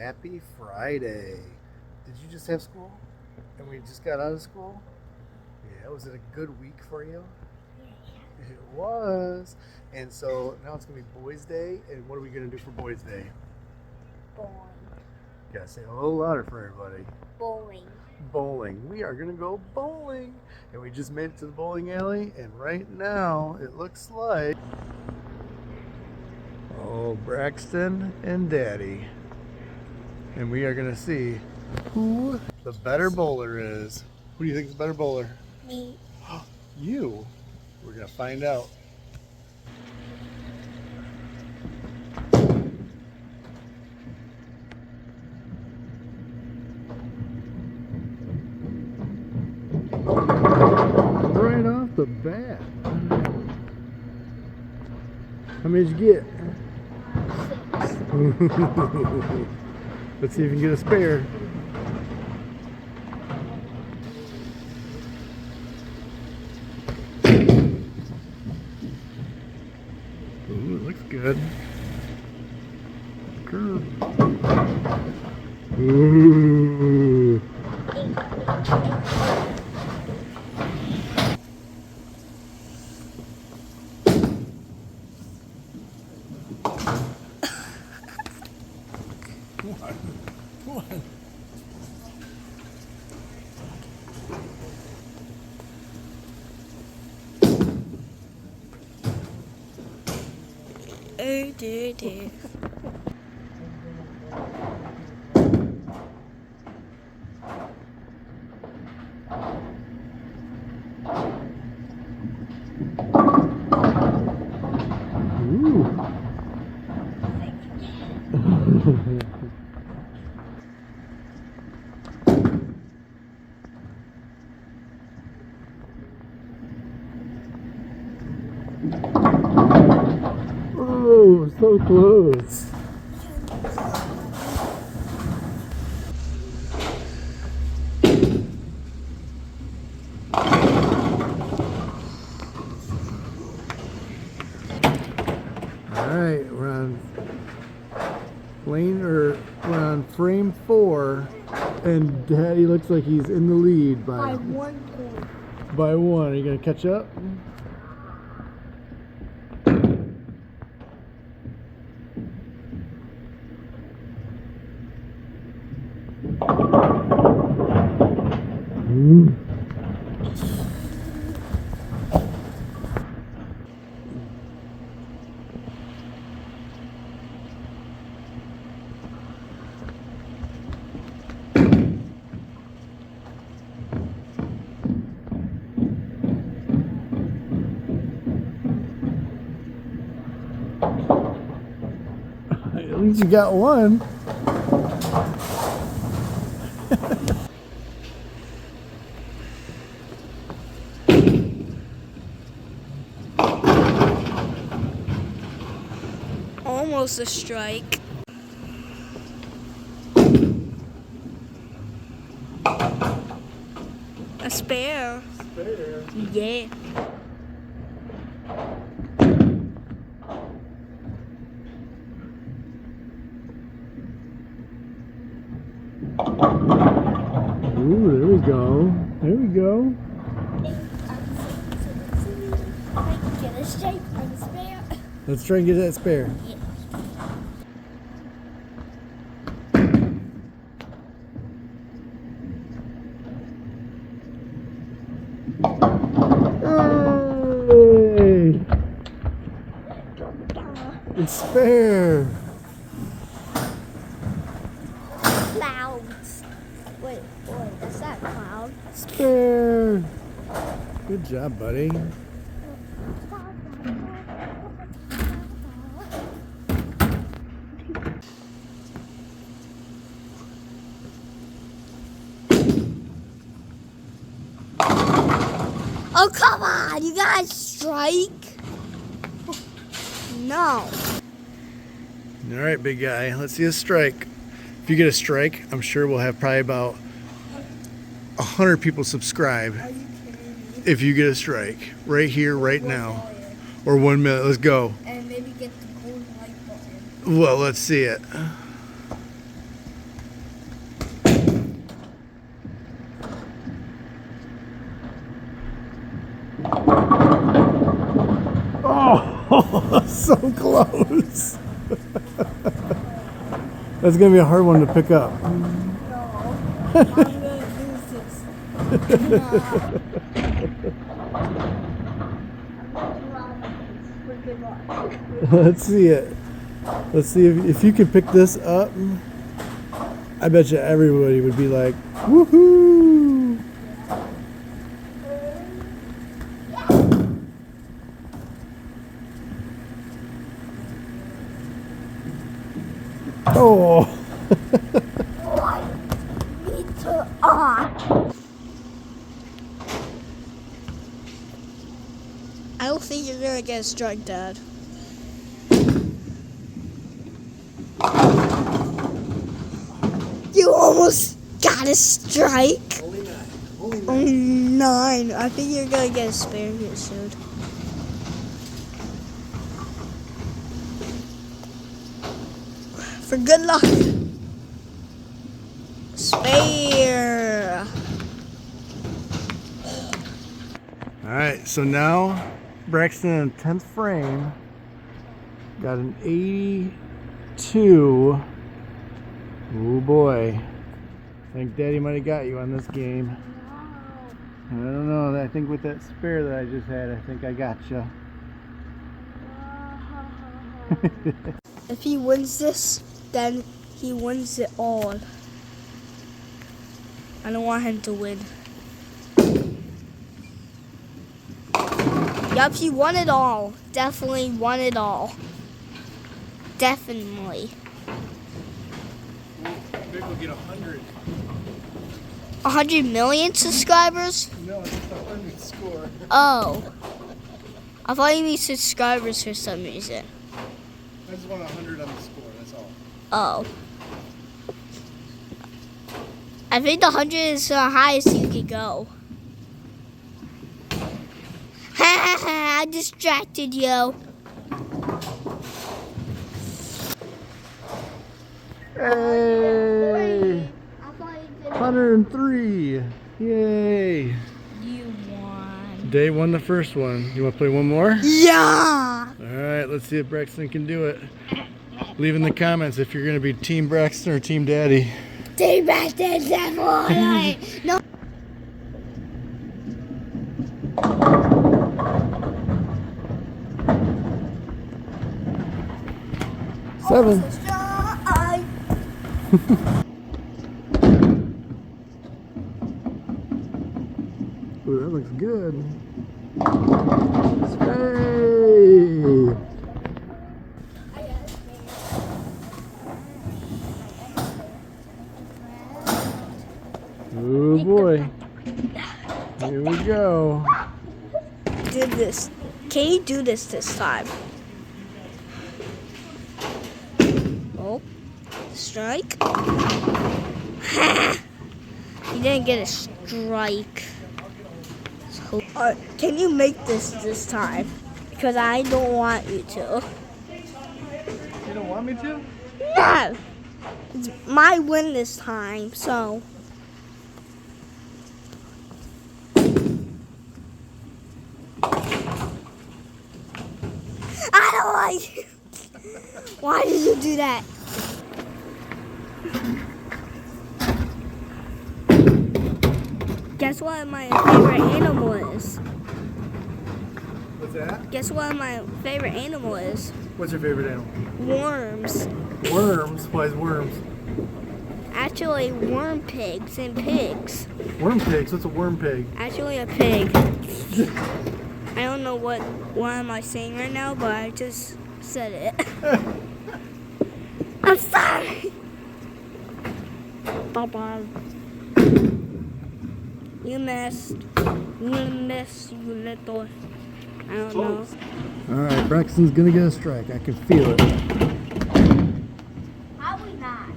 Happy Friday. Did you just have school? And we just got out of school? Yeah, was it a good week for you? Yeah. It was. And so now it's going to be Boys Day. And what are we going to do for Boys Day? Bowling. You got to say a little louder for everybody. Bowling. Bowling. We are going to go bowling. And we just made it to the bowling alley. And right now it looks like... Oh, Braxton and Daddy. And we are going to see who the better bowler is. Who do you think is the better bowler? Me. You. We're going to find out. Right off the bat. How many did you get? 6. Let's see if you can get a spare. Ooh, it looks good. Curve. Ooh. Come on. Come on. Oh dear. Ooh. Oh, so close. Alright, we're on frame 4, and Daddy looks like he's in the lead By 1 point. by 1. Are you gonna catch up? At least you got one. Almost a strike. A spare. Spare. Yeah. Ooh, there we go. There we go. Get a strike and a spare. Let's try and get that spare. Yeah. Hey! It's spare. Clouds. Wait, is that cloud? Spare. Good job, buddy. Oh, come on. You got a strike? No. All right, big guy. Let's see a strike. If you get a strike, I'm sure we'll have probably about 100 people subscribe. Are you kidding me? If you get a strike right here, right now, or 1 minute. Let's go. And maybe get the golden light button. Well, let's see it. That's gonna be a hard one to pick up. No. I'm gonna lose this. No. Good luck. Let's see it. Let's see if you could pick this up. I bet you everybody would be like, woohoo! Oh! I don't think you're gonna get a strike, Dad. You almost got a strike. Only 9. Only 9. Only 9. I think you're gonna get a spare here soon. For good luck. Spare. Alright, so now Braxton in 10th frame got an 82. Oh boy. I think Daddy might have got you on this game. I don't know. I think with that spare that I just had, I think I got you. If he wins this, then he wins it all. I don't want him to win. Yup, he won it all. Definitely won it all. Definitely. Maybe we'll get 100. 100 million subscribers? No, it's 100 score. Oh. I thought you mean subscribers for some reason. I just want 100 on the score, that's all. Oh. I think the 100 is the highest you could go. Ha ha ha, I distracted you. Hey! 103! Yay! You won. Day won the first one. You want to play one more? Yeah! Alright, let's see if Braxton can do it. Leave in the comments if you're going to be Team Braxton or Team Daddy. Take back that devil! No. 7. Ooh, that looks good. Hey! Oh boy. Here we go. Do this. Can you do this time? Oh. Strike. You didn't get a strike. So, can you make this time? Because I don't want you to. You don't want me to? No! It's my win this time, so. I don't like you. Why did you do that? Guess what my favorite animal is? What's that? Guess what my favorite animal is? What's your favorite animal? Worms. Worms? Why is worms? Actually, worm pigs and pigs. Worm pigs? What's a worm pig? Actually, a pig. I don't know what am I saying right now, but I just said it. I'm sorry. Bye-bye. You missed. You missed, you little. I don't know. Alright, Braxton's gonna get a strike. I can feel it. Probably not.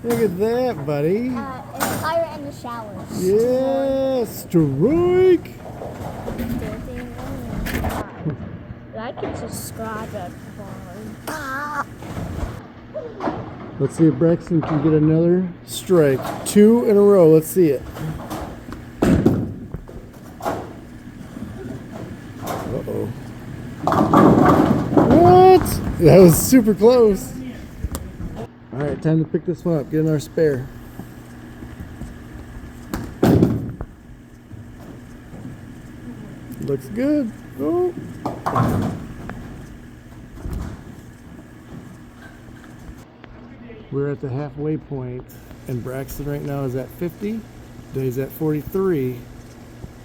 Look at that, buddy. And fire in the showers. Yeah, strike. Like and subscribe at Let's see if Braxton can get another strike. 2 in a row. Let's see it. What? That was super close. All right, time to pick this one up. Get in our spare. Looks good. Oh. We're at the halfway point, and Braxton right now is at 50. Day's at 43.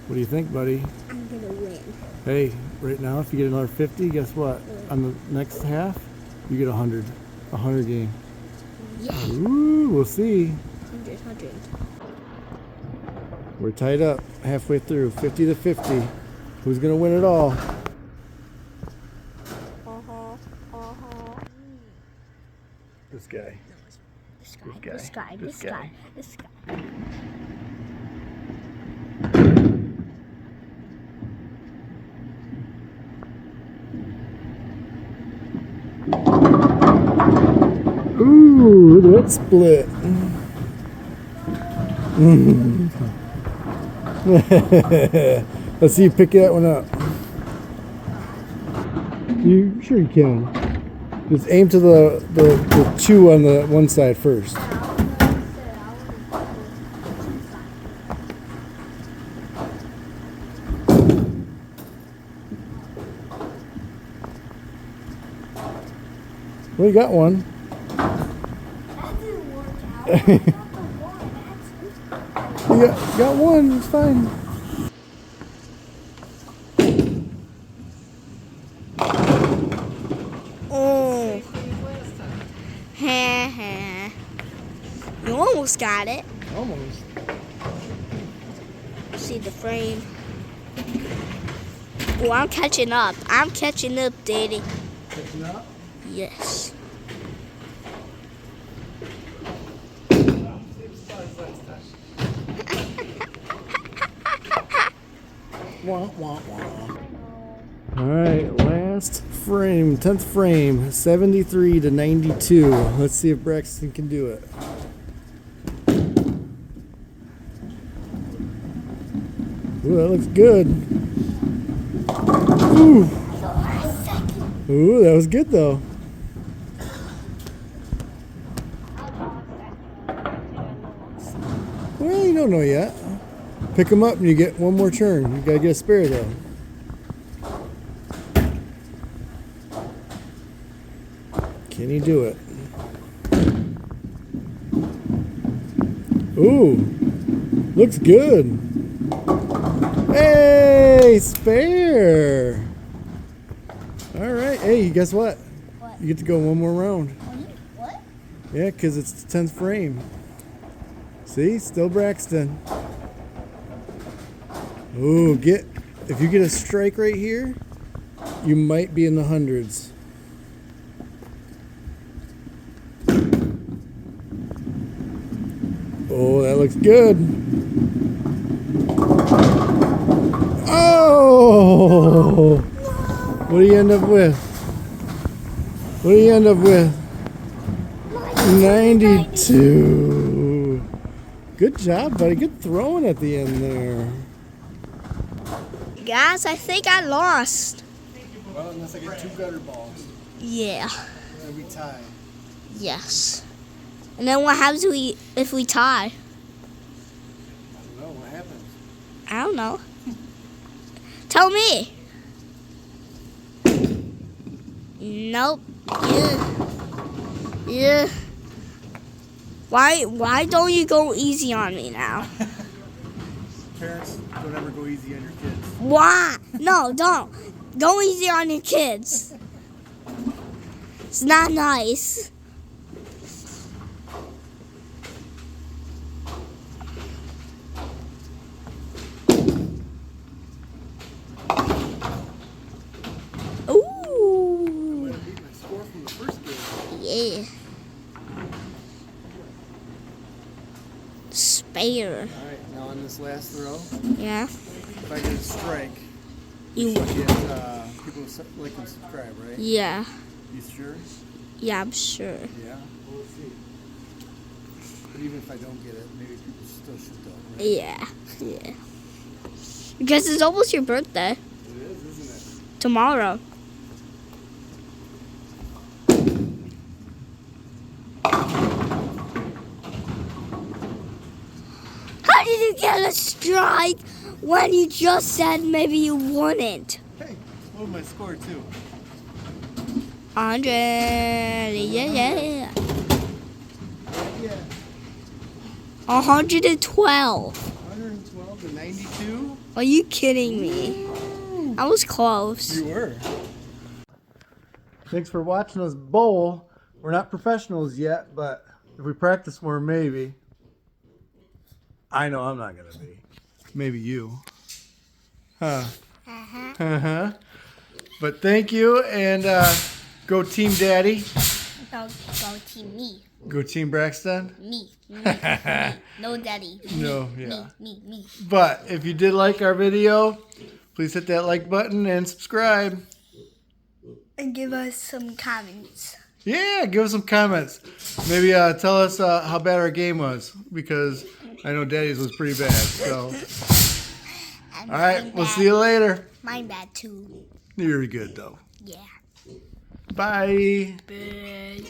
What do you think, buddy? I'm gonna win. Hey, right now, if you get another 50, guess what? On the next half, you get 100. 100 game. Yeah. Ooh, we'll see. 100. We're tied up halfway through, 50 to 50. Who's gonna win it all? This guy. This guy. Ooh, look at that split. Let's see you pick that one up. You sure you can. Just aim to the two on the one side first. Well, you got one. That didn't work out. You got one. It's fine. Oh. You almost got it. Almost. See the frame. Oh, I'm catching up. I'm catching up, Daddy. Catching up? Yes. Wah, wah, wah. All right, last frame, 10th frame, 73 to 92. Let's see if Braxton can do it. Ooh, that looks good. Ooh. Ooh, that was good though. Well, you don't know yet. Pick them up and you get one more turn. You gotta get a spare though. Can you do it? Ooh, looks good. Hey, spare. All right. Hey, guess what? What? You get to go one more round. What? Yeah, because it's the 10th frame. See, still Braxton. Ooh, if you get a strike right here, you might be in the hundreds. Oh, that looks good. Oh! What do you end up with? What do you end up with? 92. Good job, buddy. Good throwing at the end there. Guys, I think I lost. Well, unless I get two gutter balls. Yeah. Then we tie. Yes. And then what happens if we tie? I don't know. What happens? I don't know. Tell me. Nope. Yeah. Why don't you go easy on me now? Parents, don't ever go easy on your kids. Why? No, don't. Go easy on your kids. It's not nice. Ooh. Yeah. Spare. All right, now on this last throw, Yeah. if I get a strike, You. you get people like and subscribe, right? Yeah. You sure? Yeah, I'm sure. Yeah. Well, we'll see. But even if I don't get it, maybe people still should though, right? Yeah. Yeah. Because it's almost your birthday. It is, isn't it? Tomorrow. get a strike when you just said maybe you wouldn't. Hey, what was my score too? 100. Yeah. Yeah. 112. 112 to 92? Are you kidding me? I was close. You were. Thanks for watching us bowl. We're not professionals yet, but if we practice more, maybe. I know I'm not going to be. Maybe you. Huh. Uh-huh. But thank you, and go Team Daddy. Go team me. Go Team Braxton. Me. No daddy. No, yeah. Me. But if you did like our video, please hit that like button and subscribe. And give us some comments. Yeah, give us some comments. Maybe tell us how bad our game was, because I know Daddy's was pretty bad. So, all right, we'll see you later. Mine bad too. You're good though. Yeah. Bye. Bye.